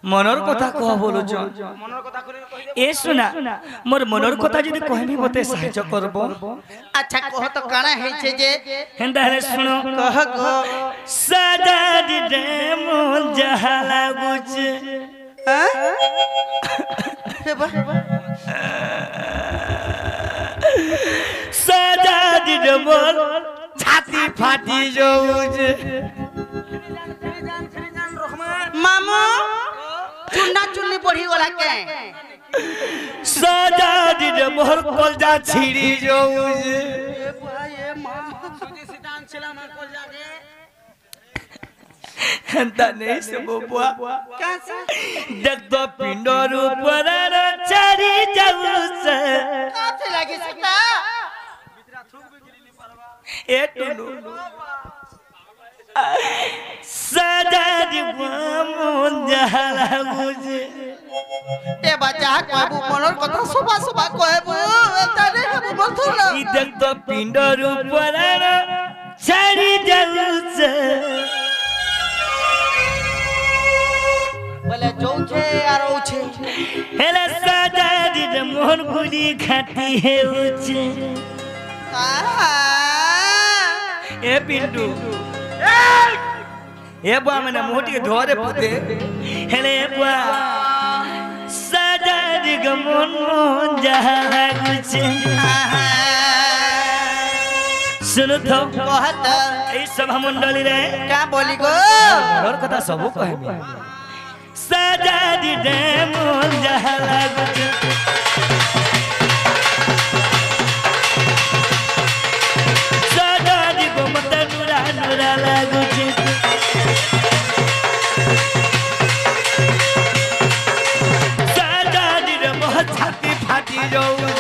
मनर कथा कह बोलुछ मनर कथा कहि ए सुना मोर मनर कथा जदि कहबी मते सहायता करबो अच्छा कह तो काना है छे जे हेंदा हे सुनो कह गो सदा दे मन जहाला गुछ हे बा सदा दे मन छाती फाटी जाउछ मामू चुन्ना चुन्नी बढ़ी वाला के सदा दे मोर कलजा छिड़ी जाउछ ए भाई ए मामू सुजी सिटान छला मार को जागे हेंदा नहीं से बबुआ कैसे देख तो पिंडर ऊपर चढ़ी जाउछ काथे लागे सिटा ए टुनु सदा दे मन जहाला गुछ ए बच्चा कहबू मनर कथा सुबह सुबह कहबू तने कहबू बथुला ई देख तो पिंडर ऊपर चढ़ी जाउछ बोले जोखे आर ओछे हेला सदा दे मोहन गुली खाती है उछे ए पिंडू ए बुआ मैंने मोटी के धोरे पुते हेले बुआ सदा दे मन मन जहाला गुछ सुनो तो कहत ए सभा मंडली रे क्या बोली गो और कथा सबो कहबे सदा दे मन जहाला गुछ सदा दे मत नुरा नुरा लागुछ सदा दे बहुत छाती फाटी जाउछ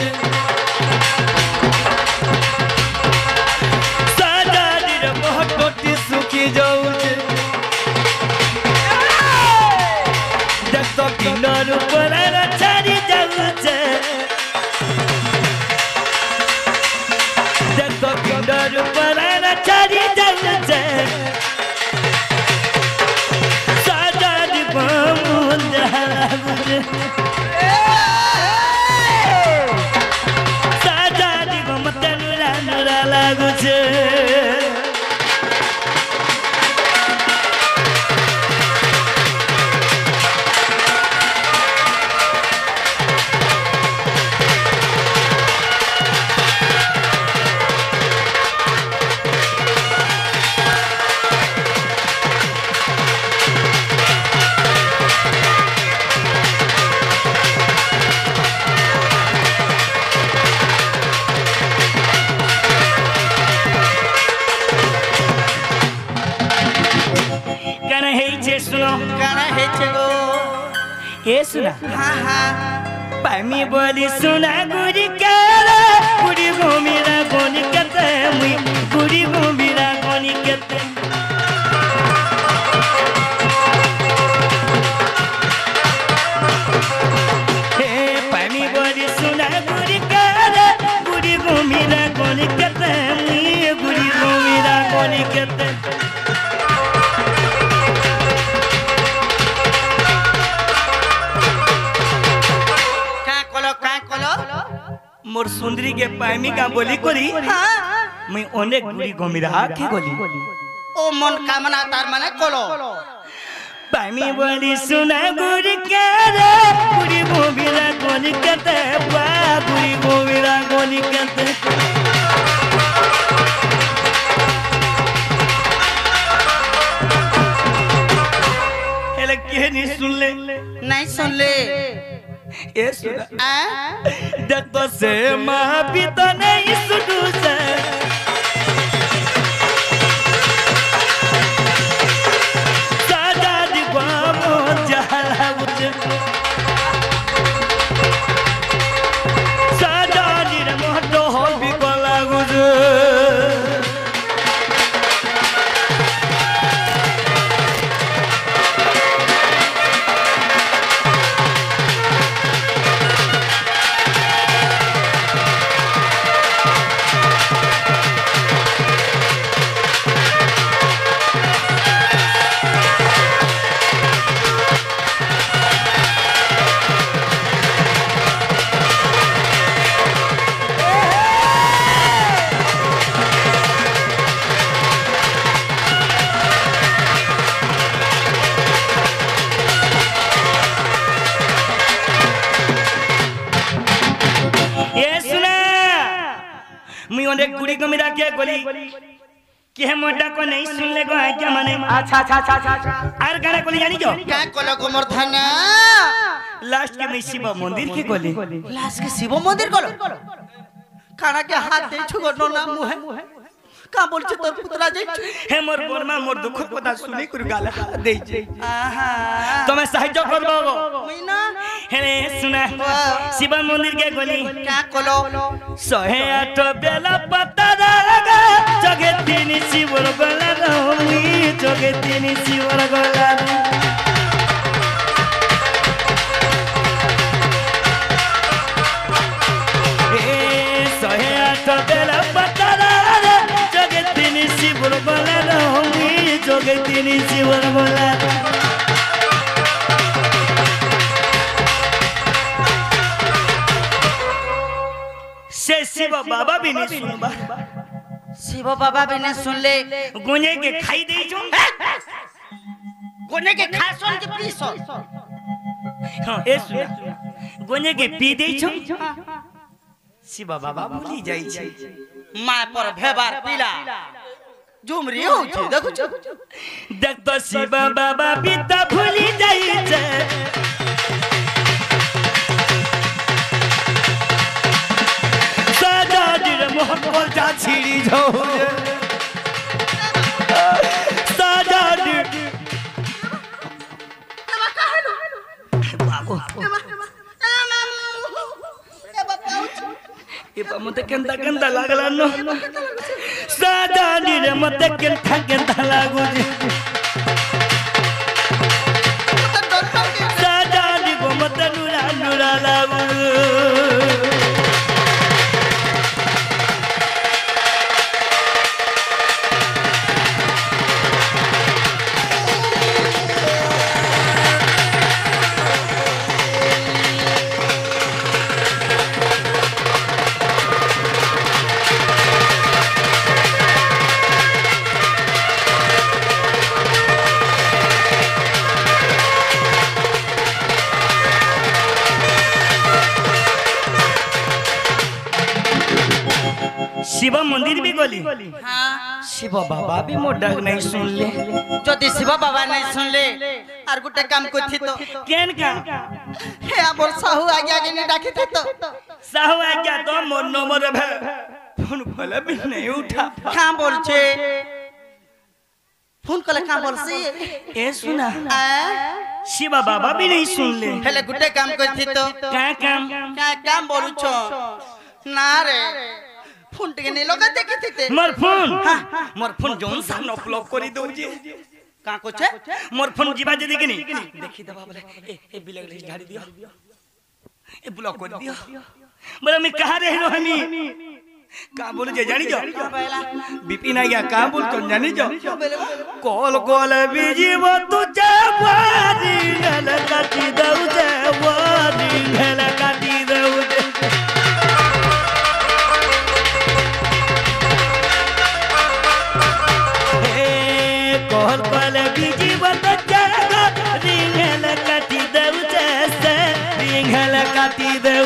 सदा दे बहुत टोटी सुखी जाउछ देख तो पिंडर ऊपर चढ़ी जाउछ देख तो पिंडर ऊपर चढ़ी जाउछ सदा दे मन जहाला गुछ सदा दे मत नुरा नुरा लागुछ गाना है जे सुनो काना है छे गो ए सुना हां हां पामी बोली सुना गुरी काला गुरी गोमीरा गोनी कते मुई गुरी गोमीरा गोनी कते हे पामी बोली सुना गुरी काला गुरी गोमीरा गोनी कते मुई गुरी गोमीरा गोनी कते का कलो मोर सुंदरी के पामी का बोली करी हां मैं अनेक गुरी गोमीरा के गोली ओ मन कामना तार माने कलो पामी बोली सुना गुरी के रे गुरी गोमीरा गोनी कते बा गुरी गोमीरा गोनी कते हेले के नहीं सुन ले नहीं सुन ले ए सुना आ देख तो से मां भी तो नहीं सुनू से सदा दे मन जहाला गुछ सदा दे मोटो हो भी कोला गुछ ओने कुड़ी को मिला के गोली कि हम मोटा को नहीं सुन ले गो है क्या माने अच्छा अच्छा अच्छा अच्छा आर गाना कोली जानी जो क्या कोलो गोमर्धना लास्ट के में शिव मंदिर के गोली लास्ट के शिव मंदिर कोलो खाना के हाथ दे छु गनो ना मुहे का बोलछ तोर पुत्रा जे हे मोर बोरमा मोर दुख কথা শুনি করে গালা দেইছে आहा তুমি সাহায্য করবো मीना हे सुना शिव मंदिर के गोली क्या कोलो 108 बेला पत्ता लगा जगे तीन शिवर गला रमी जगे तीन शिवर गला ए 108 बेला पत्ता जगे तीन शिवर गला रमी जगे तीन शिवर गला से शिव बाबा भी नहीं सुनबा शिव बाबा भी ने सुन ले गुने के खाई दे जो कोने के खा सुन के पी सुन हां ए सुन गुने के पी दे जो शिव बाबा भूली जाई छै मां पर भेबार पीला झुमरी हो छै देखो देख तो शिव बाबा पिता भूली जाई छै मोहब्बत जा छिड़ी जाओ साजन बाबू ये मते केंदा केंदा लागला न साजन रे मते केंदा लागू साजन को मते नुरा नुरा लागू शिव मंदिर भी गोली हां शिव बाबा भी मोटा नहीं सुन ले जदि शिव बाबा नहीं सुन ले आर गुटे काम करथि तो केन का हे हमर साहू आगे आगे नहीं डाकी थे तो साहू आज्ञा तो मोर नंबर भे फोन भले भी नहीं उठा का बोल छे फोन कले का बोल सी ए सुना शिव बाबा भी नहीं सुन ले हेले गुटे काम करथि तो क्या काम क्या काम बोलू छो ना रे फोन टिके नहीं लगा देखि थे मोर फोन जोन सा न ब्लॉक करी दो जे का को छे मोर फोन जीवा जे देखि नहीं देखि दबा बोले ए बिलग ले झाड़ी दियो ए ब्लॉक कर दियो बोले मैं कहां रह रो हमी का बोल जे जानी जो बिपिन आया का बोल तो जानी जो कॉल कॉल बिजी वो तू जावारी गल काटी दउ जावारी गल काटी दउ कॉल कॉल बिजी वो तो जावारी गल काटी दउ जैसे रिंगल काटी दउ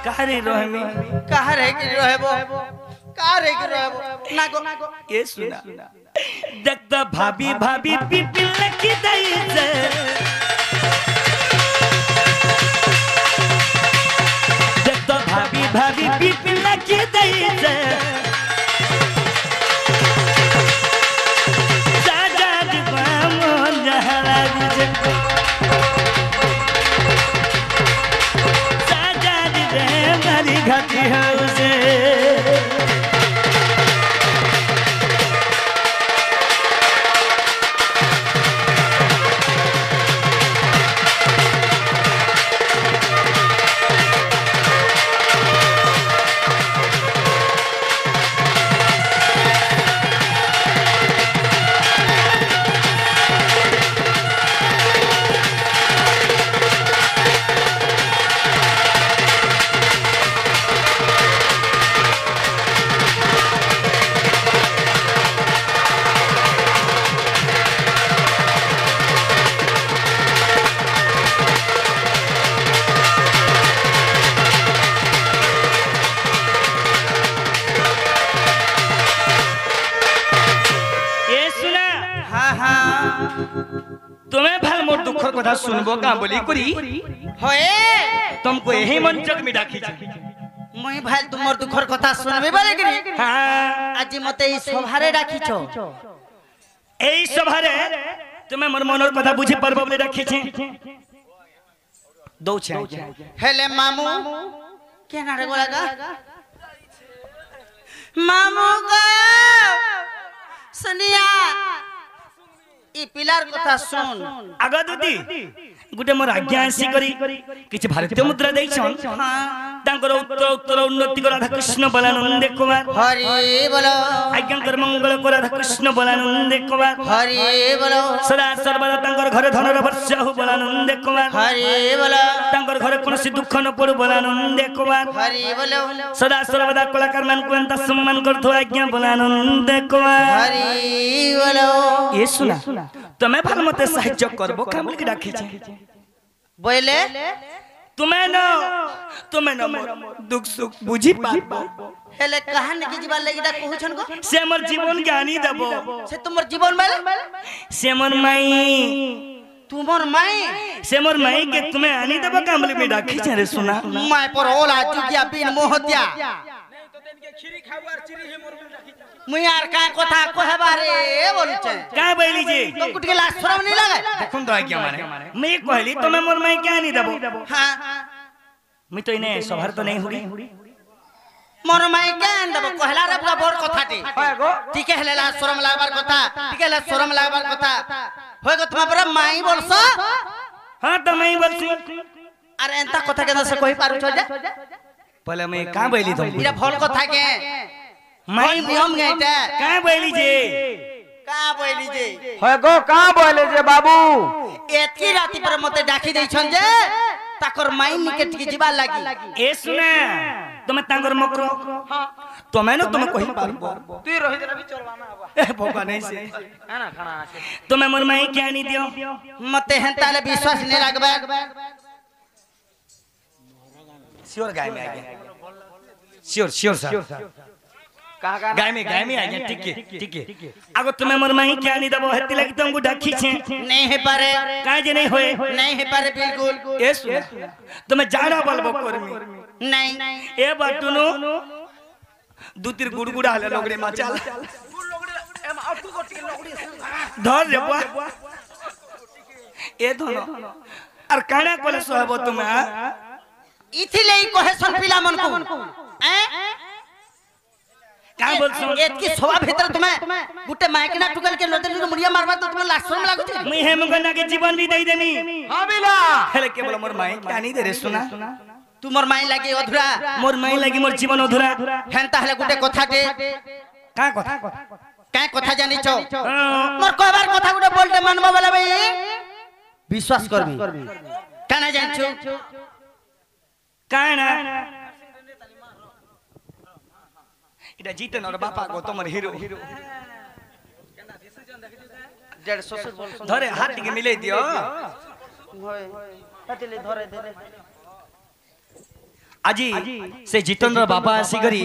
कारे रोहमी कहा रहे कि रहबो का रे कि रहबो ना को ये सुना देखता भाभी भाभी पिपिल की दई से देखता भाभी भाभी पिपिल की दई से साजा दीवानो जहरा गुजे घाटी हाउसे कथा सुनबो का बोली करी होए तुमको यही मंचक में डाकी मुई भाई तुमर दुखर कथा सुनबे बोले करी हाँ आज मते ई सभारे डाकिछो এই সভারে তুমি মোর মনের কথা বুঝি পারবো বলে রাখিছি দৌছে हेले मामू केना रे गोलागा मामू गो सुनिया ई पिलार कथा सुन आगा दुदी गुटे मोर आज्ञा आसी करी किछि भारतीय मुद्रा दैछन तांकर उत्तर उत्तर उन्नति को राधा कृष्ण बलानंद कुमार हरि बोलो आज्ञा कर मंगल को राधा कृष्ण बलानंद कुमार हरि बोलो सदा सर्वदा तांकर घरे धनर वर्षा हो बलानंद कुमार हरि बोलो तांकर घरे कोनसी दुख न पड़ो बलानंद कुमार हरि बोलो सदा सर्वदा कलाकार मान को अंत सम्मान करथो आज्ञा बलानंद कुमार हरि बोलो ये सुना तुम्हें भल मते साहाय्य करबो काम लिख राखी छे बोले तुम्हें न मोर दुख सुख बुझी पाबो हेले कहानी की जीवन लेगिदा कहउछन गो से हमर जीवन ज्ञानी देबो से तुमर जीवन मेले से मोर माई तुमर माई से मोर माई के तुम्हें आनी देबो काम लिख में राखी छे रे सुना माय पर ओला चुकिया बिन मोहतिया मुई यार का कथा कहबा रे बोलछे का बैली जी तुम कुट के लाश शरम नहीं लगे देखुन तो आज्ञा माने मैं कहली तुम्हें मोर माई के आनी देबो हां मैं तो इने सभर तो नहीं हुई मोर माई के आन देबो कहला रे बड़ कथाटी ठीक है लाश शरम लागबार कथा ठीक है लाश शरम लागबार कथा होय गो तुम पर माई बोलसो हां तो मैं बोलसी अरे एंता कथा के से कहि पारु छ जा पहले मैं का बैली तुम इरा भल कथा के माई नियम गैटा का बैली जी का बोली जे होय गो का बोले जे बाबू एतकी राती पर मते डाकी दै छन जे ताकर माई निकट के जीवा लागी ए सुना तुम्हें तांगर मकरो तुम्हें न तुम्हें कहि पारबो तू रहि देना भी चलवाना आबा ए भोगा नहीं से है ना खाना आसे तुम्हें मोर माई के आनी दियो मते हेंताले विश्वास नहीं लागबा श्योर गाय में आ गया श्योर श्योर सर कहां गाय में आ गया ठीक है अगर तुम्हें मोर माई के आनी देबो हेती लगी तुमको डाकी छे नहीं है पारे काहे जे नहीं होए नहीं है पारे बिल्कुल ए सुना तुम्हें जाड़ा बोलबो करमी नहीं ए बाटुनो दू तीर गुड़गुड़ा हले लोगरे मचाल धर रे बुआ ए धनो और काना कोले सोहबो तुम्हें इथिले कहे सन पिला मन को का बोलछो एतकी सभा भीतर तुम्हें गुटे माइकना टुकल के नदे मुड़िया मारबा तो तुम्हें लाशरम लागु छ मैं हेमगना के जीवन भी दे देनी हां बिला हेले केवल मोर माई कानी दे रे सुना तुमर माई लागे अधूरा मोर माई लगी मोर जीवन अधूरा हेंता हले गुटे कथाटे का कथा काय कथा जानि छ मोर कहबार कथा गुटे बोलते मानबा वाला भाई विश्वास करबी काना जानि छ काना इटा जीतन और बापा को तमर हीरो धरे हाथ के मिले दियो आजी से जितेंद्र बापा आसी करी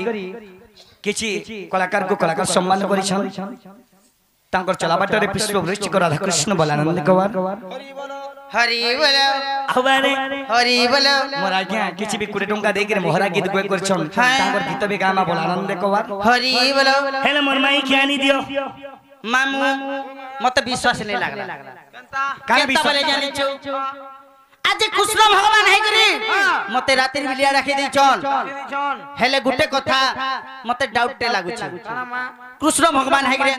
किछि कलाकार को कलाकार सम्मान करिछन तांकर चलाबाटरे पुष्पवृष्टि को राधा कृष्ण बलानंद कुमार हरि बोलो हवारे हरि बोलो मोर आज्ञा किछि भी 20 टंका देके मोहरा गीत गय करछन तांकर गीत भी गामा बलानंद कुमार हरि बोलो हेले मोर माई के आनी दियो मामू मते विश्वास नहीं लागला का विश्वास बोले जानि छ आज कृष्ण भगवान है करी मते रातिर बिलिया राखी दै छन हेले गुटे कथा मते डाउट लागु छ कृष्ण भगवान है करी